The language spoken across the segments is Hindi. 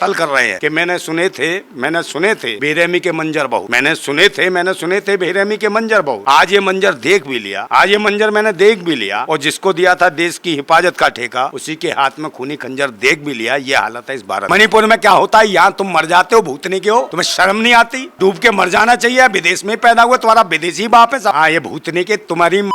तल कर रहे हैं कि मैंने सुने थे बेरहमी के मंजर बहु, मैंने सुने थे बेरहमी के मंजर बहु। आज ये मंजर देख भी लिया, आज ये मंजर मैंने देख भी लिया, और जिसको दिया था देश की हिफाजत का ठेका उसी के हाथ में खूनी खंजर देख भी लिया। ये हालत है इस भारत। मणिपुर में क्या होता है, यहाँ तुम मर जाते हो, भूतनी के हो, तुम्हें शर्म नहीं आती? डूब के मर जाना चाहिए। विदेश में पैदा हुआ, तुम्हारा विदेशी बाप है। हाँ, ये भूतनी के तुम्हारी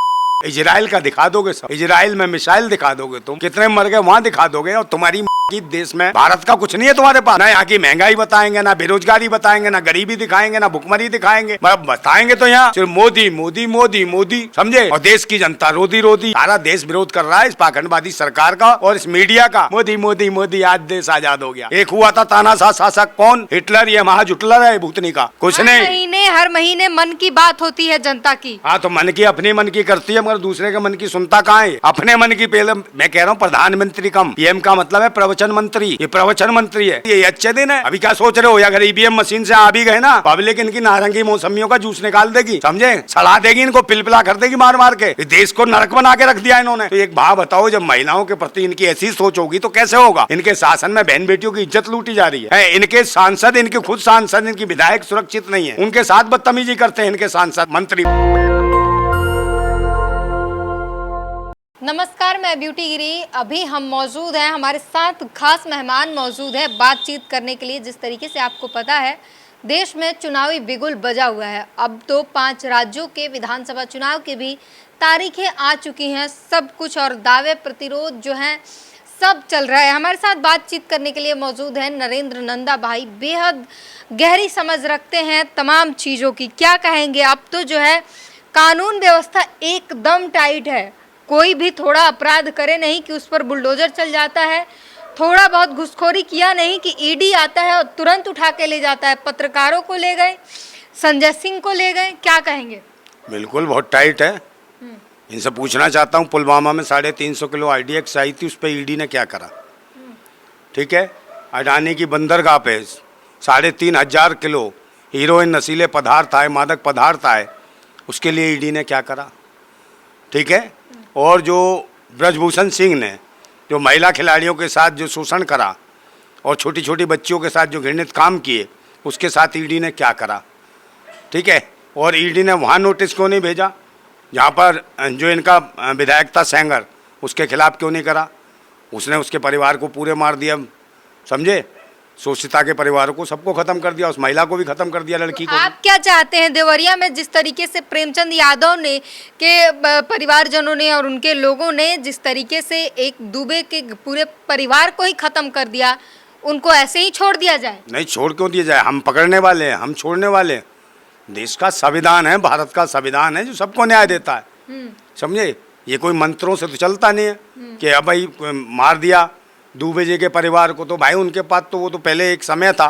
इजराइल का दिखा दोगे सब। इजराइल में मिसाइल दिखा दोगे, तुम कितने मर गए वहाँ दिखा दोगे, और तुम्हारी की देश में भारत का कुछ नहीं है तुम्हारे पास। ना यहाँ की महंगाई बताएंगे, ना बेरोजगारी बताएंगे, ना गरीबी दिखाएंगे, ना भुखमरी दिखाएंगे। बताएंगे तो यहाँ सिर्फ मोदी मोदी मोदी मोदी, समझे? और देश की जनता रोदी रोदी, सारा देश विरोध कर रहा है इस पाखंडवादी सरकार का और इस मीडिया का। मोदी मोदी मोदी, आज देश आजाद हो गया। एक हुआ था तानाशाह शासक, कौन? हिटलर। ये महाजुटलर है भूतनी का, कुछ नहीं। हर महीने मन की बात होती है जनता की। हाँ, तो मन की अपने मन की करती है, मगर दूसरे के मन की सुनता कहाँ है? अपने मन की। पहले मैं कह रहा हूँ प्रधानमंत्री कम, पीएम का मतलब है प्रवचन मंत्री। ये प्रवचन मंत्री है। ये अच्छे दिन है। अभी क्या सोच रहे हो? अगर ईवीएम मशीन से आ भी गए ना, पब्लिक इनकी नारंगी मौसमियों का जूस निकाल देगी, समझे? सड़ा देगी इनको, पिलपिला कर देगी मार मार के। देश को नरक बना के रख दिया इन्होंने। तो एक भाव बताओ, जब महिलाओं के प्रति इनकी ऐसी सोच होगी तो कैसे होगा? इनके शासन में बहन बेटियों की इज्जत लूटी जा रही है। इनके सांसद, इनके खुद सांसद, इनकी विधायक सुरक्षित नहीं है, उनके साथ बदतमीजी करते हैं इनके सांसद मंत्री। नमस्कार, मैं ब्यूटी गिरी। अभी हम मौजूद हैं, हमारे साथ खास मेहमान मौजूद हैं बातचीत करने के लिए। जिस तरीके से आपको पता है देश में चुनावी बिगुल बजा हुआ है। अब तो 5 राज्यों के विधानसभा चुनाव की भी तारीखें आ चुकी हैं। सब कुछ और दावे प्रतिरोध जो हैं सब चल रहा है। हमारे साथ बातचीत करने के लिए मौजूद हैं नरेंद्र नंदा भाई। बेहद गहरी समझ रखते हैं तमाम चीज़ों की। क्या कहेंगे? अब तो जो है कानून व्यवस्था एकदम टाइट है। कोई भी थोड़ा अपराध करे नहीं कि उस पर बुलडोजर चल जाता है, थोड़ा बहुत घुसखोरी किया नहीं कि ईडी आता है और तुरंत उठा के ले जाता है। पत्रकारों को ले गए, संजय सिंह को ले गए। क्या कहेंगे? बिल्कुल बहुत टाइट है। इनसे पूछना चाहता हूँ, पुलवामा में 350 किलो IDX आई थी, उस पर ईडी ने क्या करा? ठीक है, अडानी की बंदरगाह पे 3,500 किलो हीरोइन, नशीले पदार्थ आए, मादक पदार्थ आए, उसके लिए ईडी ने क्या करा? ठीक है। और जो ब्रजभूषण सिंह ने जो महिला खिलाड़ियों के साथ जो शोषण करा और छोटी छोटी बच्चियों के साथ जो घृणित काम किए, उसके साथ ईडी ने क्या करा? ठीक है। और ईडी ने वहाँ नोटिस क्यों नहीं भेजा जहाँ पर जो इनका विधायक था सेंगर, उसके खिलाफ क्यों नहीं करा? उसने उसके परिवार को पूरे मार दिया, समझे? शोषिता के परिवार को सबको खत्म कर दिया, उस महिला को भी खत्म कर दिया, लड़की को। आप क्या चाहते हैं? देवरिया में जिस तरीके से प्रेमचंद यादव ने के परिवारजनों ने और उनके लोगों ने जिस तरीके से एक दुबे के पूरे परिवार को ही खत्म कर दिया, उनको ऐसे ही छोड़ दिया जाए? नहीं, छोड़ क्यों दिया जाए? हम पकड़ने वाले हैं, हम छोड़ने वाले हैं। देश का संविधान है, भारत का संविधान है जो सबको न्याय देता है, समझे? ये कोई मंत्रों से तो चलता नहीं है कि अब भाई मार दिया दुबे जी के परिवार को। तो भाई उनके पास तो वो तो पहले एक समय था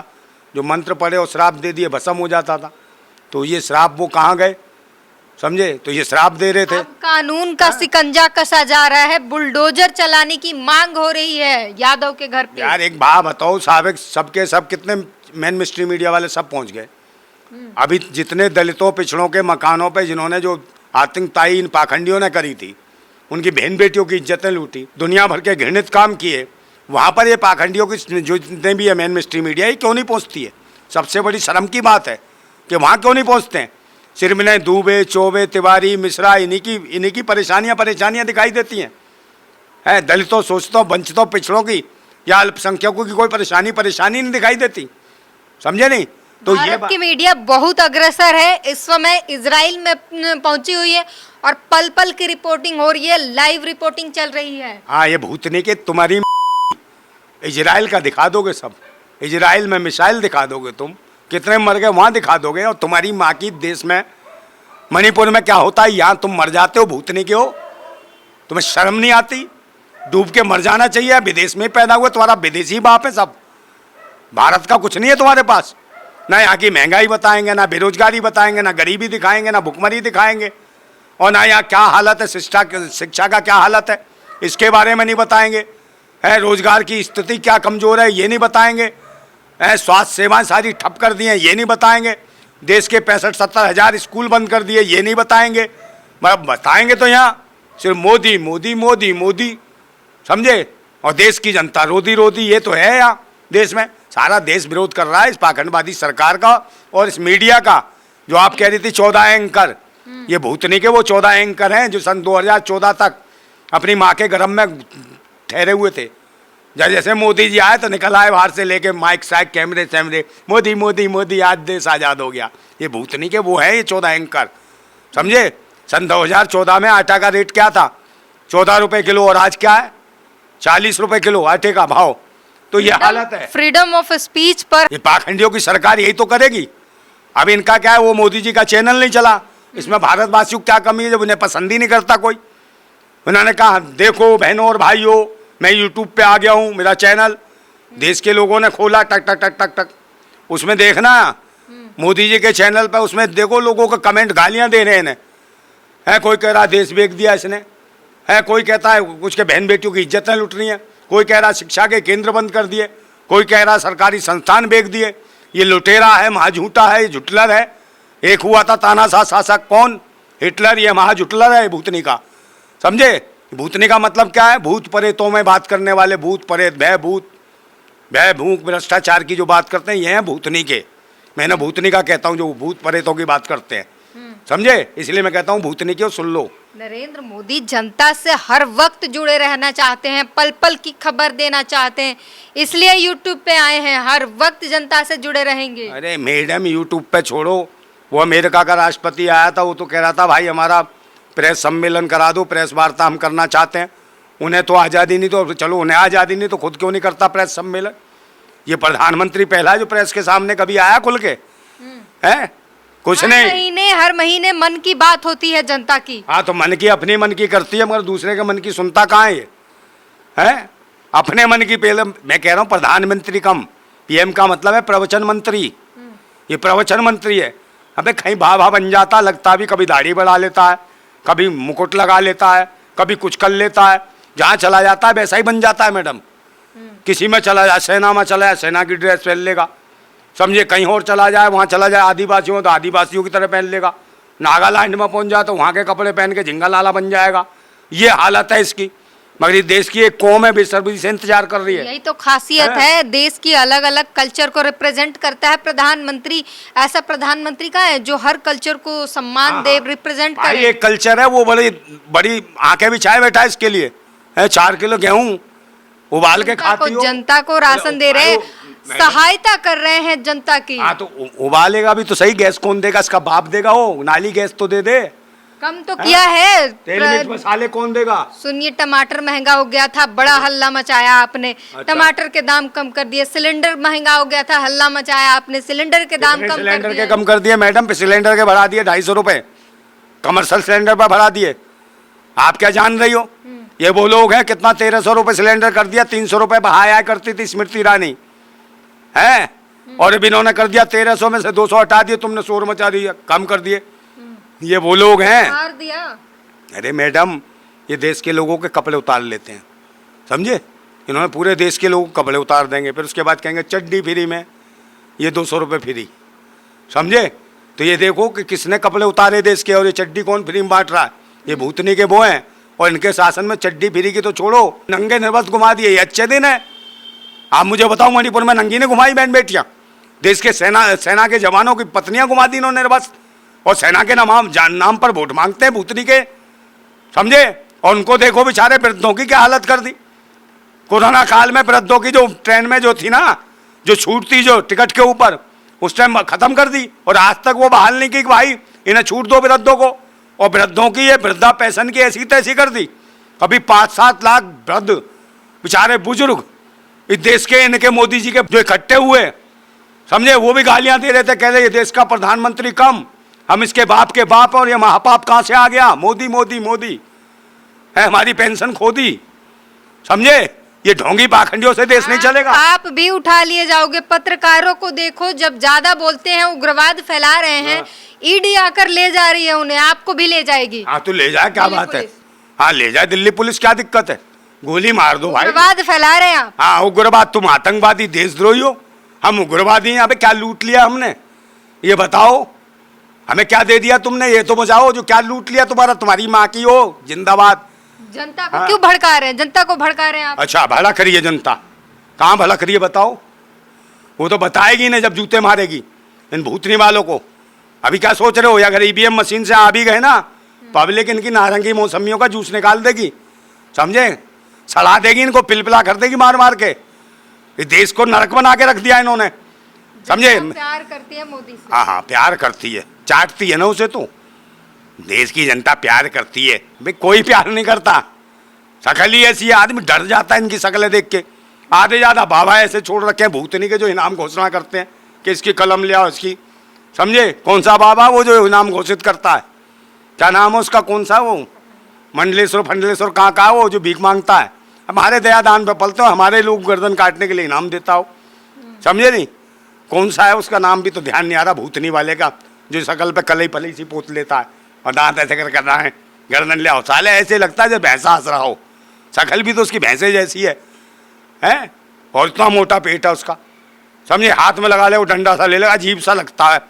जो मंत्र पढ़े और श्राप दे दिए भस्म हो जाता था। तो ये श्राप वो कहाँ गए, समझे? तो ये श्राप दे रहे थे। कानून का शिकंजा कसा जा रहा है, बुलडोजर चलाने की मांग हो रही है यादव के घर पे। यार एक बात बताओ, सबके सब कितने मेन मिस्ट्री मीडिया वाले सब पहुंच गए। अभी जितने दलितों पिछड़ों के मकानों पे जिन्होंने जो आतंकताई इन पाखंडियों ने करी थी, उनकी बहन बेटियों की इज्जतें लूटी, दुनिया भर के घृणित काम किए, वहाँ पर ये पाखंडियों की जो जितने भी है मेन मिस्ट्री मीडिया, ये क्यों नहीं पहुँचती है? सबसे बड़ी शर्म की बात है कि वहाँ क्यों नहीं पहुँचते हैं। सिर्फ इन्हें दुबे, चौबे, तिवारी, मिश्रा, इन्हीं की परेशानियाँ दिखाई देती हैं। दलितों, शोषितों, वंचितों, पिछड़ों की या अल्पसंख्यकों की कोई परेशानी नहीं दिखाई देती, समझे नहीं? तो भारत की मीडिया बहुत अग्रसर है, इस समय इजराइल में पहुंची हुई है और पल पल की रिपोर्टिंग हो रही है, लाइव रिपोर्टिंग चल रही है। हाँ, ये भूतनी के तुम्हारी इजराइल का दिखा दोगे सब। इजराइल में मिसाइल दिखा दोगे, तुम कितने मर गए वहाँ दिखा दोगे, और तुम्हारी माँ की देश में मणिपुर में क्या होता है, यहाँ तुम मर जाते हो, भूतनी के हो, तुम्हें शर्म नहीं आती? डूब के मर जाना चाहिए। विदेश में पैदा हुआ, तुम्हारा विदेशी बाप है सब। भारत का कुछ नहीं है तुम्हारे पास। ना यहाँ की महंगाई बताएंगे, ना बेरोजगारी बताएंगे, ना गरीबी दिखाएंगे, ना भुखमरी दिखाएंगे, और ना यहाँ क्या हालत है, शिक्षा का क्या हालत है, इसके बारे में नहीं बताएंगे। रोजगार की स्थिति क्या कमजोर है, ये नहीं बताएंगे। स्वास्थ्य सेवाएं सारी ठप कर दी हैं, ये नहीं बताएंगे। देश के 65-70 हज़ार स्कूल बंद कर दिए, ये नहीं बताएंगे। बताएंगे तो यहाँ सिर्फ मोदी मोदी मोदी मोदी, समझे? और देश की जनता रोदी रोदी, ये तो है यहाँ देश में। सारा देश विरोध कर रहा है इस पाखंडवादी सरकार का और इस मीडिया का। जो आप कह रही थी 14 एंकर, ये भूतनी के वो 14 एंकर हैं जो सन 2014 तक अपनी माँ के गर्भ में ठहरे हुए थे। जैसे मोदी जी आए तो निकल आए बाहर से लेके माइक साइक कैमरे सैमरे, मोदी मोदी मोदी आज देश आज़ाद हो गया। ये भूतनी के वो हैं ये 14 एंकर, समझे। सन 2014 में आटा का रेट क्या था? 14 रुपये किलो, और आज क्या है? 40 रुपये किलो आटे का भाव। तो ये हालत है। फ्रीडम ऑफ स्पीच पर ये पाखंडियों की सरकार यही तो करेगी। अब इनका क्या है, वो मोदी जी का चैनल नहीं चला, इसमें भारतवासियों को क्या कमी है जब उन्हें पसंद ही नहीं करता कोई। उन्होंने कहा देखो बहनों और भाइयों, मैं यूट्यूब पे आ गया हूँ, मेरा चैनल देश के लोगों ने खोला, टक टक टक टक टक, उसमें देखना मोदी जी के चैनल पर, उसमें देखो लोगों का कमेंट गालियाँ दे रहे हैं। है कोई कह रहा देश बेच दिया इसने, है कोई कहता है उसके बहन बेटियों की इज्जतें लुट रही हैं, कोई कह रहा शिक्षा के केंद्र बंद कर दिए, कोई कह रहा सरकारी संस्थान बेच दिए। ये लुटेरा है, महाझूठा है, ये झुटलर है। एक हुआ था तानाशाह शासक, कौन? हिटलर। ये महाझुटलर है भूतनी का, समझे। भूतनी का मतलब क्या है? भूत प्रेतों में बात करने वाले, भूत प्रेत, भय भूत, भय भूख, भ्रष्टाचार की जो बात करते हैं ये हैं भूतनी के। मैंने भूतनी का कहता हूँ जो भूत प्रेतों की बात करते हैं, समझे। इसलिए मैं कहता हूँ भूतनी की सुन लो। नरेंद्र मोदी जनता से हर वक्त जुड़े रहना चाहते हैं, पल पल की खबर देना चाहते हैं, इसलिए यूट्यूब पे आए हैं, हर वक्त जनता से जुड़े रहेंगे। अरे मैडम यूट्यूब पे छोड़ो, वो अमेरिका का राष्ट्रपति आया था, वो तो कह रहा था भाई हमारा प्रेस सम्मेलन करा दो, प्रेस वार्ता हम करना चाहते हैं। उन्हें तो आज़ादी नहीं, तो चलो उन्हें आज़ादी नहीं तो खुद क्यों नहीं करता प्रेस सम्मेलन। ये प्रधानमंत्री पहला है जो प्रेस के सामने कभी आया खुल के, है कुछ नहीं। हर महीने मन की बात होती है जनता की। हाँ तो मन की अपने मन की करती है, मगर दूसरे के मन की सुनता कहाँ है ये, है अपने मन की। पहले मैं कह रहा हूँ प्रधानमंत्री कम, पीएम का मतलब है प्रवचन मंत्री। ये प्रवचन मंत्री है। अबे कहीं भा बन जाता, लगता भी कभी दाढ़ी बढ़ा लेता है, कभी मुकुट लगा लेता है, कभी कुछ कर लेता है, जहाँ चला जाता है वैसा ही बन जाता है मैडम। किसी में चला जाए, सेना में चला जाए सेना की ड्रेस पहन लेगा, समझे। कहीं और चला जाए, वहाँ चला जाए आदिवासियों तो आदिवासियों की तरह पहन लेगा। नागालैंड में पहुँच जाए तो वहाँ के कपड़े पहन के झिंगा लाला बन जाएगा। ये हालत है इसकी। मगर ये देश की एक कौम है बेसब्री से इंतजार कर रही है। यही तो खासियत है, देश की अलग अलग कल्चर को रिप्रेजेंट करता है प्रधानमंत्री। ऐसा प्रधानमंत्री का है जो हर कल्चर को सम्मान दे, रिप्रेजेंट करे। एक कल्चर है वो बड़ी बड़ी आंखें बिछाए बैठा है इसके लिए। 4 किलो गेहूं उबाल के खाती हो, जनता को राशन दे रहे, सहायता कर रहे हैं जनता की। हाँ तो उबालेगा भी तो सही, गैस कौन देगा? इसका बाप देगा, वो नाली गैस तो दे दे। कम तो किया है। तेल मिर्च मसाले कौन देगा? सुनिए, टमाटर महंगा हो गया था, बड़ा हल्ला मचाया आपने। अच्छा। टमाटर के दाम कम कर दिए। सिलेंडर महंगा हो गया था, हल्ला मचाया आपने, सिलेंडर के दाम कम कर दिए। सिलेंडर के कम कर दिए मैडम, सिलेंडर के बढ़ा दिए 250 रुपए, कमर्शियल सिलेंडर पर बढ़ा दिए। आप क्या जान रही हो? ये वो लोग हैं कितना 1300 रुपए सिलेंडर कर दिया, 300 रुपए बढ़ाया करती थी स्मृति ईरानी, है। और अब इन्होंने कर दिया 1300 में से 200 हटा दिए, तुमने शोर मचा दिया, कम कर दिए। ये वो लोग हैं। मार दिया। अरे मैडम ये देश के लोगों के कपड़े उतार लेते हैं, समझे। इन्होंने पूरे देश के लोगों के कपड़े उतार देंगे, फिर उसके बाद कहेंगे चड्डी फ्री में, ये 200 रुपये फ्री, समझे। तो ये देखो कि किसने कपड़े उतारे देश के, और ये चड्डी कौन फ्री में बांट रहा है? ये भूतनी के वो हैं। और इनके शासन में चड्डी फ्री की तो छोड़ो, नंगे निर्वस्त्र घुमा दिए। ये अच्छे दिन है? आप मुझे बताओ, मणिपुर में नंगी ने घुमाई बहन बेटियां? देश के सेना के जवानों की पत्नियां घुमा दी इन्होंने निर्वस्त्र, और सेना के नाम पर वोट मांगते हैं भूतनी के, समझे। और उनको देखो बेचारे वृद्धों की क्या हालत कर दी। कोरोना काल में वृद्धों की जो ट्रेन में जो थी ना, जो छूट थी जो टिकट के ऊपर, उस टाइम खत्म कर दी, और आज तक वो बहाल नहीं की कि भाई इन्हें छूट दो वृद्धों को। और वृद्धों की ये वृद्धा पेंशन की ऐसी तैसी कर दी। कभी 5-7 लाख वृद्ध बेचारे बुजुर्ग इस देश के, इनके मोदी जी के जो इकट्ठे हुए, समझे, वो भी गालियां दे रहे थे, कह रहे ये देश का प्रधानमंत्री कम, हम इसके बाप के बाप, और ये महापाप कहाँ से आ गया? मोदी मोदी मोदी है, हमारी पेंशन खो दी, समझे। ये ढोंगी पाखंडियों से देश नहीं चलेगा। आप भी उठा लिए जाओगे। पत्रकारों को देखो, जब ज्यादा बोलते हैं, उग्रवाद फैला रहे हैं, ईडी आकर ले जा रही है उन्हें, आपको भी ले जाएगी। हाँ तो ले जाए, क्या बात है। हाँ ले जाए दिल्ली पुलिस, क्या दिक्कत है? गोली मार दो भाई। उग्रवाद फैला रहे हैं आप। हाँ उग्रवाद, तुम आतंकवादी देशद्रोही हो, हम उग्रवादी हैं। अबे क्या लूट लिया हमने, ये बताओ, हमें क्या दे दिया तुमने? ये तो बजाओ जो क्या लूट लिया तुम्हारा, तुम्हारी माँ की हो जिंदाबाद। जनता को क्यों भड़का रहे हैं? जनता को भड़का रहे हैं आप। अच्छा भला करिए जनता, कहाँ भला करिए बताओ? वो तो बताएगी ना जब जूते मारेगी इन भूतनी वालों को। अभी क्या सोच रहे हो, अगर ईवीएम मशीन से आ भी गए ना, पब्लिक इनकी नारंगी मौसमियों का जूस निकाल देगी, समझे, सड़ा देगी इनको, पिलपिला कर देगी मार मार के। ये देश को नरक बना के रख दिया इन्होंने, समझे। प्यार करती है मोदी से। हाँ हाँ, प्यार करती है, चाटती है ना उसे। तो देश की जनता प्यार करती है भाई, कोई प्यार नहीं करता। शकल ही ऐसी है, आदमी डर जाता है इनकी शक्लें देख के। आधे ज्यादा बाबा ऐसे छोड़ रखे हैं भूतनी के, जो इनाम घोषणा करते हैं कि इसकी कलम ले आओ इसकी, समझे। कौन सा बाबा वो जो इनाम घोषित करता है, क्या नाम है उसका, कौन सा वो मंडलेश्वर फंडलेश्वर कहाँ का वो जो भीख मांगता है। हमारे दया दान पे पलते हो, हमारे लोग गर्दन काटने के लिए इनाम देता हो, समझे नहीं। कौन सा है उसका नाम भी तो ध्यान नहीं आ रहा, भूतनी वाले का, जो शकल पे कलई पलई सी पोत लेता है और दांत ऐसे कर रहा है, गर्दन ले आओ। साले ऐसे लगता है जब भैंसा हंस रहा हो, शकल भी तो उसकी भैंसे जैसी है, हैं, और इतना मोटा पेट है उसका, समझे। हाथ में लगा ले वो डंडा सा ले लेगा, अजीब सा लगता है।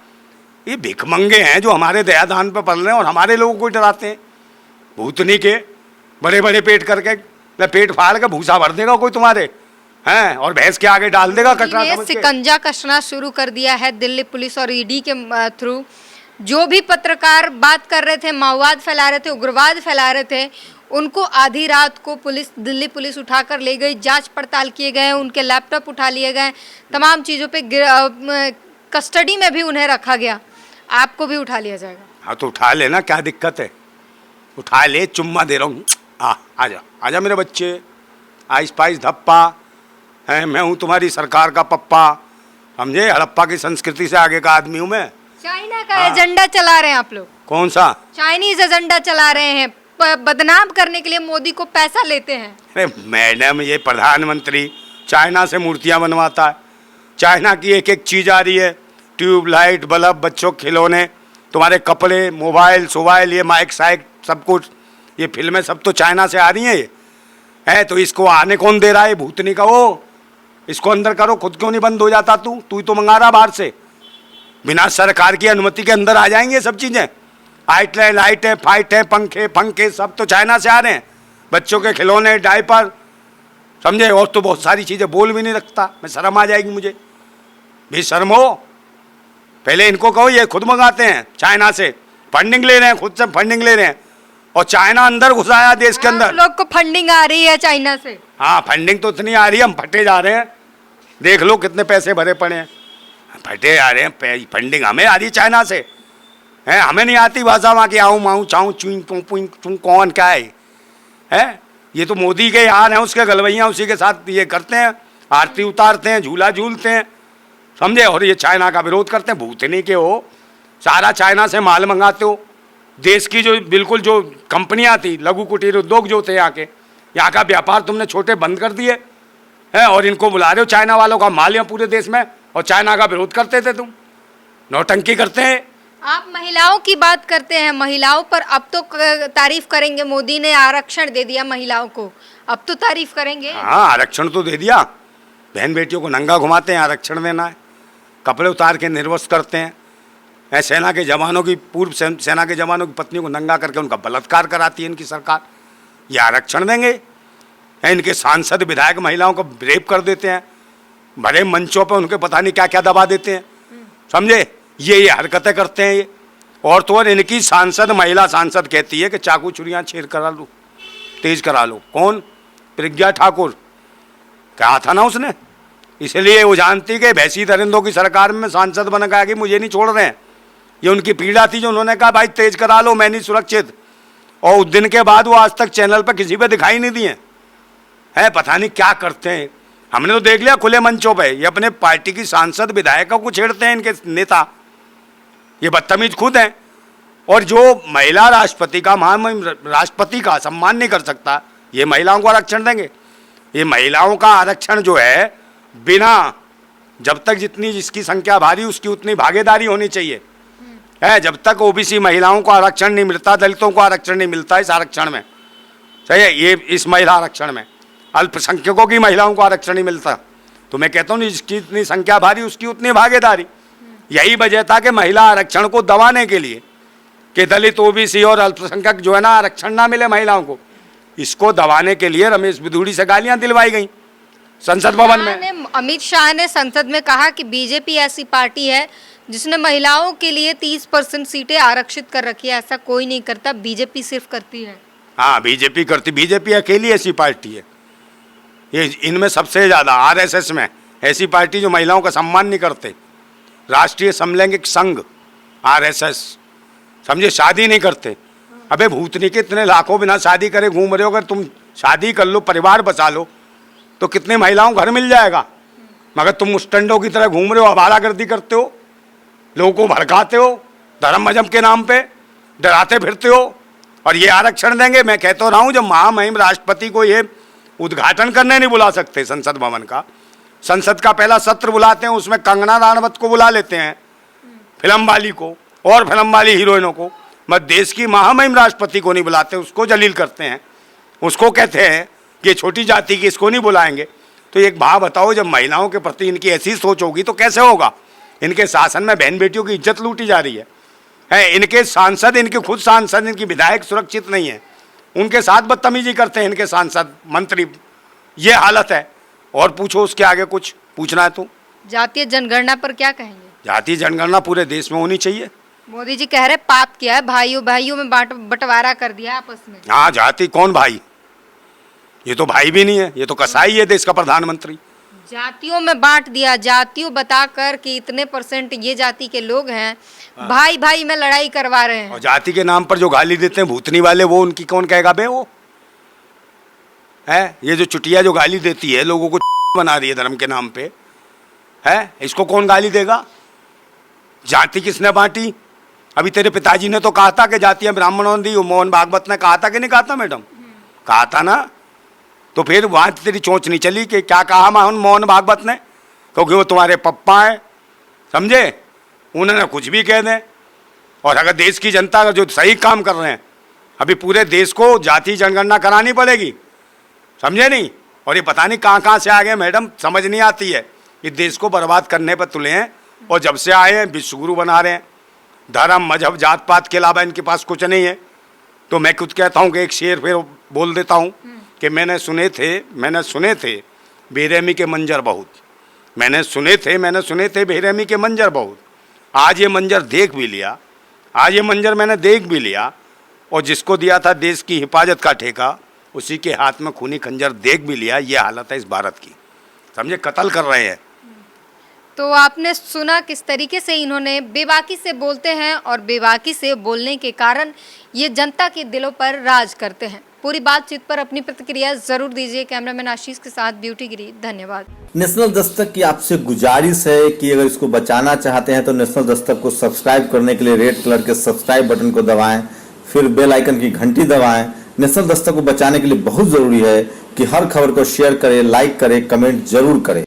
ये भिखमंगे हैं जो हमारे दया दान पे पल रहे हैं और हमारे लोगों को डराते हैं। भूतनी के बड़े बड़े पेट करके, पेट फाड़ के भूसा भर देगा कोई तुम्हारे, हैं, और भैंस के आगे डाल देगा कचरा समझ के। शिकंजा कसना शुरू कर दिया है दिल्ली पुलिस और ईडी के थ्रू। जो भी पत्रकार बात कर रहे थे, माओवाद फैला रहे थे, उग्रवाद फैला रहे थे, उनको आधी रात को पुलिस, दिल्ली पुलिस उठाकर ले गई, जांच पड़ताल किए गए, उनके लैपटॉप उठा लिए गए, तमाम चीज़ों पे कस्टडी में भी उन्हें रखा गया। आपको भी उठा लिया जाएगा? हाँ तो उठा लेना, क्या दिक्कत है, उठा ले, चुम्मा दे रहा हूँ। आजा आजा मेरे बच्चे, आइस पाइस धप्पा है, मैं हूँ तुम्हारी सरकार का पप्पा, समझे। हड़प्पा की संस्कृति से आगे का आदमी हूँ मैं। चाइना का एजेंडा चला रहे हैं आप लोग। कौन सा चाइनीज एजेंडा चला रहे हैं, बदनाम करने के लिए मोदी को पैसा लेते हैं। अरे मैडम, ये प्रधानमंत्री चाइना से मूर्तियाँ बनवाता है, चाइना की एक एक चीज़ आ रही है, ट्यूबलाइट, बल्ब, बच्चों के खिलौने, तुम्हारे कपड़े, मोबाइल सोबाइल, ये माइक साइक, सब कुछ, ये फिल्में सब तो चाइना से आ रही हैं। ये है तो इसको आने कौन दे रहा है, भूतनी का वो। इसको अंदर करो, खुद क्यों नहीं बंद हो जाता तू तो मंगा रहा बाहर से। बिना सरकार की अनुमति के अंदर आ जाएंगे सब चीज़ें। लाइटें फाइट है, पंखे सब तो चाइना से आ रहे हैं, बच्चों के खिलौने, डायपर, समझे। और तो बहुत सारी चीज़ें बोल भी नहीं रखता, मैं शर्म आ जाएगी मुझे भी। शर्म हो, पहले इनको कहो ये खुद मंगाते हैं चाइना से, फंडिंग ले रहे हैं, खुद से फंडिंग ले रहे हैं, और चाइना अंदर घुसाया देश के अंदर। लोग को फंडिंग आ रही है चाइना से। हाँ, फंडिंग तो इतनी आ रही है, हम फटे जा रहे हैं। देख लो कितने पैसे भरे पड़े हैं, फटे जा रहे हैं। फंडिंग हमें आ रही है चाइना से, हैं, हमें नहीं आती भाषा वहाँ की, आऊँ माऊँ चाऊँ चुई तुम कौन क्या है। ये तो मोदी के यार हैं, उसके गलवैया उसी के साथ ये करते हैं, आरती उतारते हैं, झूला झूलते हैं, समझे। और ये चाइना का विरोध करते हैं। भूतनी के हो, सारा चाइना से माल मंगाते हो। देश की जो बिल्कुल जो कंपनियां थी, लघु कुटीर उद्योग जो थे यहाँ का व्यापार तुमने छोटे बंद कर दिए हैं, और इनको बुला रहे हो चाइना वालों का माल यहाँ पूरे देश में, और चाइना का विरोध करते थे तुम, नौटंकी करते हैं। आप महिलाओं की बात करते हैं, महिलाओं पर अब तो तारीफ करेंगे, मोदी ने आरक्षण दे दिया महिलाओं को, अब तो तारीफ करेंगे। हाँ, आरक्षण तो दे दिया, बहन बेटियों को नंगा घुमाते हैं, आरक्षण देना है, कपड़े उतार के निर्वस्त्र करते हैं। सेना के जवानों की, पूर्व सेना के जवानों की पत्नियों को नंगा करके उनका बलात्कार कराती है इनकी सरकार, ये आरक्षण देंगे। इनके सांसद विधायक महिलाओं को रेप कर देते हैं, बड़े मंचों पर उनके पता नहीं क्या क्या दबा देते हैं, समझे। ये हरकतें करते हैं ये। और तो और इनकी सांसद, महिला सांसद कहती है कि चाकू छुरियाँ छेड़ करा लो, तेज करा लो। कौन? प्रज्ञा ठाकुर, कहा था ना उसने। इसलिए वो जानती कि भैंसी दरिंदों की सरकार में सांसद बन गया कि मुझे नहीं छोड़ रहे हैं। ये उनकी पीड़ा थी जो उन्होंने कहा भाई तेज करा लो, मैं नहीं सुरक्षित। और उस दिन के बाद वो आज तक चैनल पर किसी पे दिखाई नहीं दिए हैं, पता नहीं क्या करते हैं। हमने तो देख लिया खुले मंचों पे, ये अपने पार्टी की सांसद विधायकों को छेड़ते हैं इनके नेता, ये बदतमीज खुद हैं। और जो महिला राष्ट्रपति का, महामहिम राष्ट्रपति का सम्मान नहीं कर सकता, ये महिलाओं को आरक्षण देंगे। ये महिलाओं का आरक्षण जो है, बिना, जब तक जितनी जिसकी संख्या भारी उसकी उतनी भागीदारी होनी चाहिए है। जब तक ओबीसी महिलाओं को आरक्षण नहीं मिलता, दलितों को आरक्षण नहीं मिलता इस आरक्षण में, सही है, ये इस महिला आरक्षण में अल्पसंख्यकों की महिलाओं को आरक्षण नहीं मिलता। तो मैं कहता हूँ जिसकी इतनी संख्या भारी उसकी उतनी भागीदारी। यही वजह था कि महिला आरक्षण को दबाने के लिए, कि दलित, ओबीसी और अल्पसंख्यक जो है ना, आरक्षण ना मिले महिलाओं को, इसको दबाने के लिए रमेश बिधूड़ी से गालियां दिलवाई गई। संसद भवन में। अमित शाह ने संसद में कहा कि बीजेपी ऐसी पार्टी है जिसने महिलाओं के लिए 30% सीटें आरक्षित कर रखी है। ऐसा कोई नहीं करता, बीजेपी सिर्फ करती है। हाँ, बीजेपी करती, बीजेपी अकेली ऐसी पार्टी है। ये इनमें सबसे ज़्यादा आरएसएस में ऐसी पार्टी जो महिलाओं का सम्मान नहीं करते। राष्ट्रीय समलैंगिक संघ आरएसएस, समझे, शादी नहीं करते। अबे भूतनी के इतने लाखों बिना शादी करे घूम रहे हो, अगर तुम शादी कर लो, परिवार बचा लो, तो कितने महिलाओं को घर मिल जाएगा। मगर तुम मुस्टंडों की तरह घूम रहे हो, आवारागर्दी करते हो, लोगों को भड़काते हो, धर्म मजहब के नाम पे डराते फिरते हो, और ये आरक्षण देंगे। मैं कहता रहा हूँ, जब महामहिम राष्ट्रपति को ये उद्घाटन करने नहीं बुला सकते संसद भवन का, संसद का पहला सत्र बुलाते हैं, उसमें कंगना राणावत को बुला लेते हैं, फिल्म वाली को और फिल्म वाली हीरोइनों को, मगर देश की महामहिम राष्ट्रपति को नहीं बुलाते, उसको जलील करते हैं, उसको कहते हैं कि छोटी जाति की, इसको नहीं बुलाएंगे। तो एक भाव बताओ, जब महिलाओं के प्रति इनकी ऐसी सोच होगी तो कैसे होगा। इनके शासन में बहन बेटियों की इज्जत लूटी जा रही है। इनके सांसद, इनके खुद सांसद, इनकी विधायक सुरक्षित नहीं है, उनके साथ बदतमीजी करते हैं इनके सांसद मंत्री। ये हालत है। और पूछो, उसके आगे कुछ पूछना है तो। जातीय जनगणना पर क्या कहेंगे? जातीय जनगणना पूरे देश में होनी चाहिए। मोदी जी कह रहे पाप किया है, भाइयों भाइयों में बंटवारा कर दिया आपस में। हाँ, जाति कौन भाई, ये तो भाई भी नहीं है, ये तो कसाई है देश का प्रधानमंत्री। जातियों में बांट दिया, जातियों बताकर कि इतने % ये जाति के लोग हैं, भाई भाई में लड़ाई करवा रहे हैं। और जाति के नाम पर जो गाली देते हैं भूतनी वाले, वो उनकी कौन कहेगा बे। वो है, ये जो चुटिया जो गाली देती है, लोगों को बना रही है धर्म के नाम पे, है, इसको कौन गाली देगा। जाति किसने बांटी? अभी तेरे पिताजी ने तो कहा था कि जातियां ब्राह्मणों दी, मोहन भागवत ने कहा था कि नहीं कहा था मैडम? कहा था ना। तो फिर वहाँ तेरी चोंच नहीं चली कि क्या कहा मोहन भागवत ने, क्योंकि वो तुम्हारे पप्पा हैं, समझे, उन्होंने कुछ भी कह दें। और अगर देश की जनता अगर जो सही काम कर रहे हैं, अभी पूरे देश को जाति जनगणना करानी पड़ेगी, समझे नहीं। और ये पता नहीं कहाँ कहाँ से आ गए मैडम, समझ नहीं आती है। ये देश को बर्बाद करने पर तुले हैं, और जब से आए हैं विश्वगुरु बना रहे हैं। धर्म मजहब जात पात के अलावा इनके पास कुछ नहीं है। तो मैं खुद कहता हूँ कि एक शेर फिर बोल देता हूँ कि मैंने सुने थे बेरहमी के मंजर बहुत, मैंने सुने थे बेरहमी के मंजर बहुत। आज ये मंजर देख भी लिया, आज ये मंजर मैंने देख भी लिया, और जिसको दिया था देश की हिफाजत का ठेका, उसी के हाथ में खूनी खंजर देख भी लिया। ये हालत है इस भारत की, समझे, कत्ल कर रहे हैं। तो आपने सुना किस तरीके से इन्होंने बेबाकी से बोलते हैं, और बेबाकी से बोलने के कारण ये जनता के दिलों पर राज करते हैं। पूरी बातचीत पर अपनी प्रतिक्रिया जरूर दीजिए। कैमरामैन आशीष के साथ ब्यूटी गिरी, धन्यवाद। नेशनल दस्तक की आपसे गुजारिश है कि अगर इसको बचाना चाहते हैं तो नेशनल दस्तक को सब्सक्राइब करने के लिए रेड कलर के सब्सक्राइब बटन को दबाएं, फिर बेल आइकन की घंटी दबाएं। नेशनल दस्तक को बचाने के लिए बहुत जरूरी है कि हर खबर को शेयर करें, लाइक करें, कमेंट जरूर करें।